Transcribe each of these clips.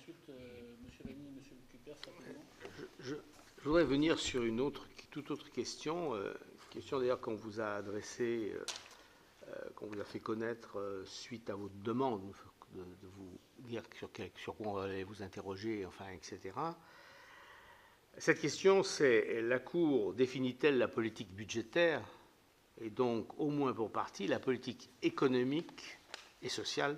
ensuite, M. Rémy et M. Cupers, certainement. Je voudrais venir sur une toute autre question, question d'ailleurs qu'on vous a adressée, qu'on vous a fait connaître suite à votre demande de vous dire sur quoi on allait vous interroger, enfin, etc. Cette question, c'est: la Cour définit-elle la politique budgétaire et donc, au moins pour partie, la politique économique et sociale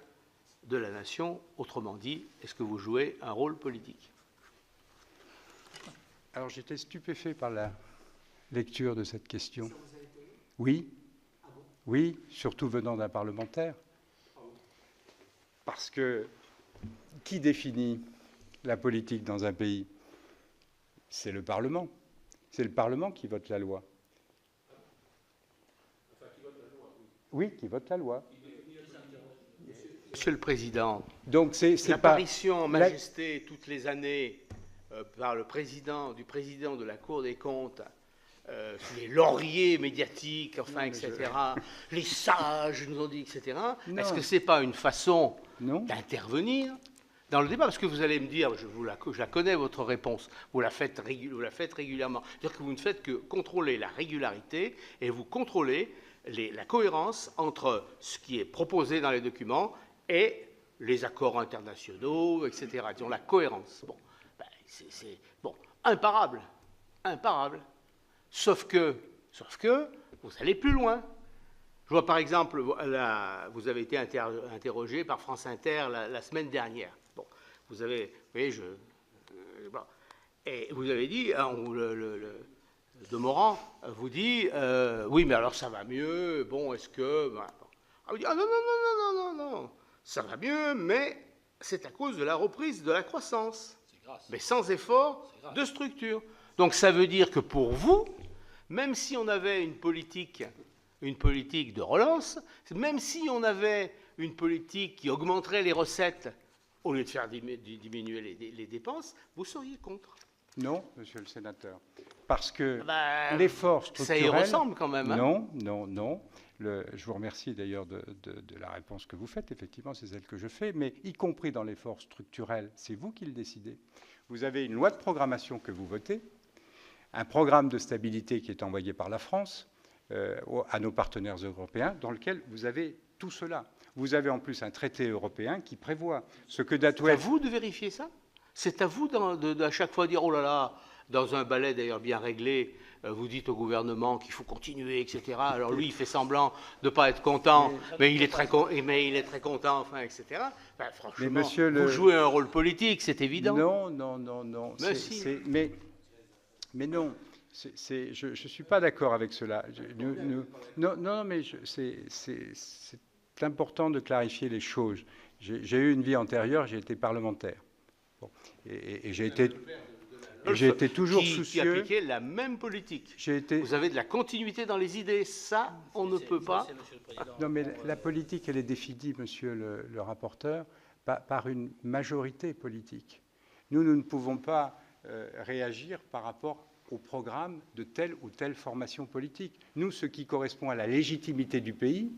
de la nation? Autrement dit, est-ce que vous jouez un rôle politique? Alors, j'étais stupéfait par la lecture de cette question. Oui. Ah bon? Oui, surtout venant d'un parlementaire. Parce que qui définit la politique dans un pays? C'est le Parlement. C'est le Parlement qui vote la loi. Enfin, qui vote la loi, oui. Oui, qui vote la loi. Monsieur le Président, donc c'est l'apparition en majesté toutes les années par du président de la Cour des comptes, les lauriers médiatiques, enfin, non, etc., les sages nous ont dit, etc., est-ce que ce n'est pas une façon d'intervenir dans le débat? Parce que vous allez me dire, je la connais, votre réponse, vous la faites régulièrement. C'est-à-dire que vous ne faites que contrôler la régularité et vous contrôlez la cohérence entre ce qui est proposé dans les documents et les accords internationaux, etc. Disons la cohérence. Bon, ben, c'est imparable. Sauf que vous allez plus loin. Je vois par exemple, vous avez été interrogé par France Inter la semaine dernière. Bon, vous avez, vous voyez, et vous avez dit, Demorand vous dit, oui, mais alors ça va mieux. Bon, est-ce que, vous dit, ah non, ça va mieux, mais c'est à cause de la reprise de la croissance, mais sans effort de structure. Donc ça veut dire que pour vous, même si on avait une politique de relance, même si on avait une politique qui augmenterait les recettes au lieu de faire diminuer les dépenses, vous seriez contre. Non, monsieur le sénateur, parce que l'effort structurel... Ça y ressemble quand même. Hein. Non. Je vous remercie d'ailleurs de la réponse que vous faites. Effectivement, c'est celle que je fais, mais y compris dans l'effort structurel, c'est vous qui le décidez. Vous avez une loi de programmation que vous votez, un programme de stabilité qui est envoyé par la France à nos partenaires européens, dans lequel vous avez tout cela. Vous avez en plus un traité européen qui prévoit ce que Datouet... C'est à vous de vérifier ça? C'est à vous à chaque fois dire, oh là là, dans un ballet d'ailleurs bien réglé, vous dites au gouvernement qu'il faut continuer, etc. Alors lui, il fait semblant de ne pas être content, mais il est très content, enfin, etc. Ben, franchement, vous jouez un rôle politique, c'est évident. Non. Mais non. Je ne suis pas d'accord avec cela. Non, mais c'est important de clarifier les choses. J'ai eu une vie antérieure, j'ai été parlementaire. Bon. Et j'ai été toujours soucieux. Qui appliquait la même politique. Vous avez de la continuité dans les idées, ça, on ne peut pas. Non, mais la politique, elle est définie, monsieur le rapporteur, par une majorité politique. Nous ne pouvons pas réagir par rapport au programme de telle ou telle formation politique. Nous, ce qui correspond à la légitimité du pays,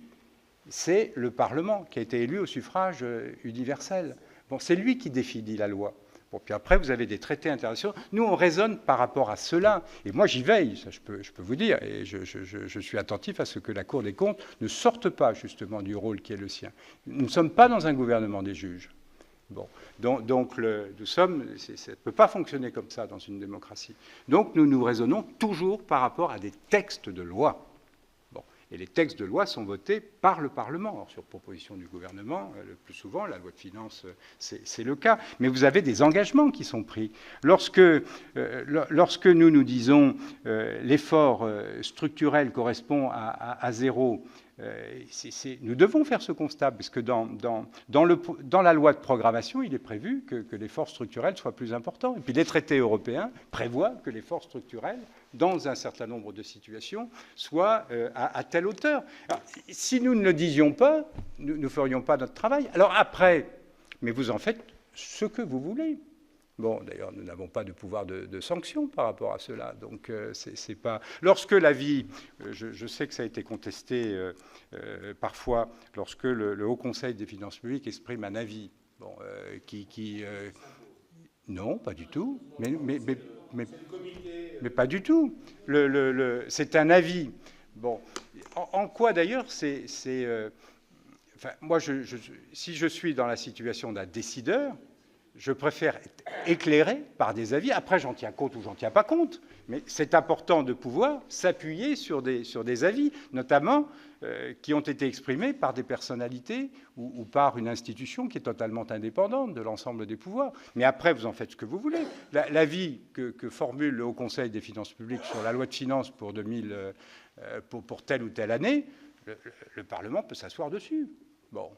c'est le Parlement, qui a été élu au suffrage universel. Bon, c'est lui qui définit la loi. Bon, puis après, vous avez des traités internationaux. Nous, on raisonne par rapport à cela. Et moi, j'y veille, ça je peux vous dire. Et je suis attentif à ce que la Cour des comptes ne sorte pas, justement, du rôle qui est le sien. Nous ne sommes pas dans un gouvernement des juges. Bon, donc nous sommes, ça ne peut pas fonctionner comme ça dans une démocratie. Donc nous raisonnons toujours par rapport à des textes de loi. Bon, et les textes de loi sont votés par le Parlement. Alors, sur proposition du gouvernement, le plus souvent, la loi de finances, c'est le cas. Mais vous avez des engagements qui sont pris. Lorsque nous disons l'effort structurel correspond à zéro, nous devons faire ce constat, parce que dans la loi de programmation, il est prévu que l'effort structurel soit plus important. Et puis les traités européens prévoient que l'effort structurel, dans un certain nombre de situations, soit à telle hauteur. Alors, si nous ne le disions pas, nous ne ferions pas notre travail. Alors après, mais vous en faites ce que vous voulez. Bon, d'ailleurs, nous n'avons pas de pouvoir de sanction par rapport à cela. Donc, c'est pas... Lorsque l'avis, je sais que ça a été contesté parfois, lorsque le Haut Conseil des finances publiques exprime un avis, bon, Non, pas du tout. Mais pas du tout. C'est un avis. Bon, en quoi d'ailleurs enfin, moi, si je suis dans la situation d'un décideur, je préfère être éclairé par des avis. Après, j'en tiens compte ou j'en tiens pas compte. Mais c'est important de pouvoir s'appuyer sur des avis, notamment qui ont été exprimés par des personnalités ou par une institution qui est totalement indépendante de l'ensemble des pouvoirs. Mais après, vous en faites ce que vous voulez. L'avis que formule le Haut Conseil des finances publiques sur la loi de finances pour telle ou telle année, le Parlement peut s'asseoir dessus. Bon,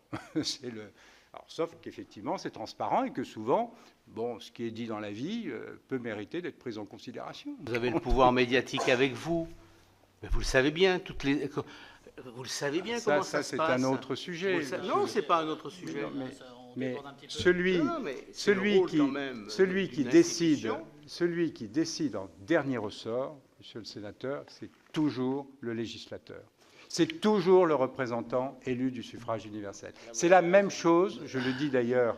c'est le... Alors, sauf qu'effectivement, c'est transparent et que souvent, bon, ce qui est dit dans la vie peut mériter d'être pris en considération. Vous avez le pouvoir médiatique avec vous, mais vous le savez bien, vous le savez bien comment ça se passe. C'est un autre sujet. Non, c'est pas un autre sujet. Mais celui qui décide en dernier ressort, monsieur le sénateur, c'est toujours le législateur. C'est toujours le représentant élu du suffrage universel. C'est la même chose, je le dis d'ailleurs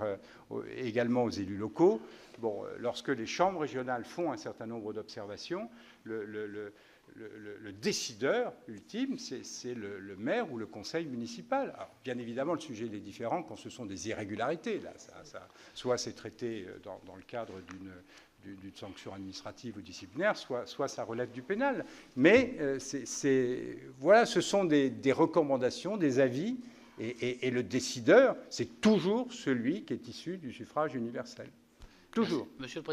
également aux élus locaux. Bon, lorsque les chambres régionales font un certain nombre d'observations, le décideur ultime, c'est le maire ou le conseil municipal. Alors, bien évidemment, le sujet est différent quand ce sont des irrégularités. Là, soit c'est traité dans le cadre d'une sanction administrative ou disciplinaire, soit ça relève du pénal. Mais voilà, ce sont des recommandations, des avis, et le décideur, c'est toujours celui qui est issu du suffrage universel. Toujours. Monsieur le Président.